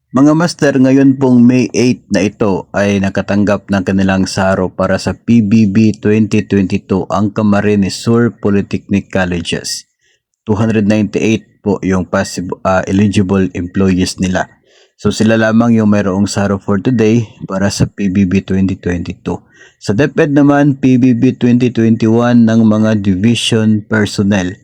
Mga master, ngayon pong May 8 na ito ay nakatanggap ng kanilang saro para sa PBB 2022 ang Camarines Sur Polytechnic Colleges. 298 po yung eligible employees nila. So sila lamang yung mayroong saro for today para sa PBB 2022. Sa DepEd naman, PBB 2021 ng mga division personnel.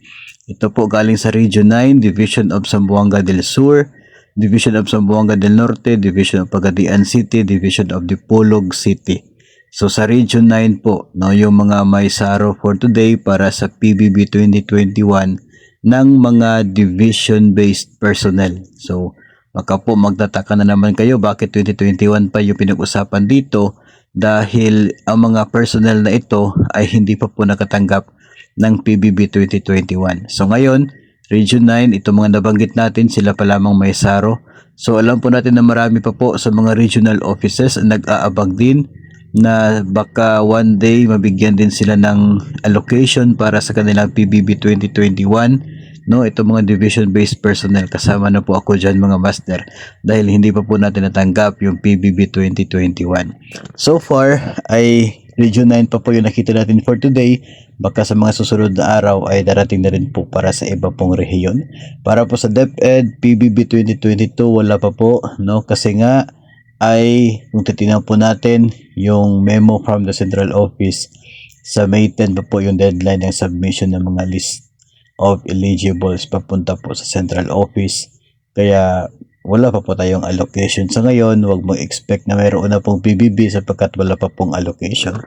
Ito po galing sa Region 9, Division of Zamboanga del Sur, Division of Zamboanga del Norte, Division of Pagadian City, Division of Dipolog City. So sa Region 9 po, no, yung mga may saro for today para sa PBB 2021 ng mga division-based personnel. So baka po magtataka na naman kayo bakit 2021 pa yung pinag-usapan dito, dahil ang mga personnel na ito ay hindi pa po nakatanggap ng PBB 2021. So ngayon, Region 9, itong mga nabanggit natin, sila pa lamang may saro. So alam po natin na marami pa po sa mga regional offices nag-aabang din na baka one day mabigyan din sila ng allocation para sa kanilang PBB 2021. No, itong mga division-based personnel, kasama na po ako dyan mga master, dahil hindi pa po natin natanggap yung PBB 2021. So far ay Region 9 pa po yung nakita natin for today. Baka sa mga susunod na araw ay darating na rin po para sa iba pong rehiyon. Para po sa DepEd, PBB 2022 wala pa po, no? Kasi nga ay kung titingnan po natin yung memo from the central office, sa May 10 pa po yung deadline ng submission ng mga list of eligibles papunta po sa central office. Kaya wala pa po tayong allocation sa ngayon. Huwag mong expect na mayroon na pong PBB sapagkat wala pa pong allocation.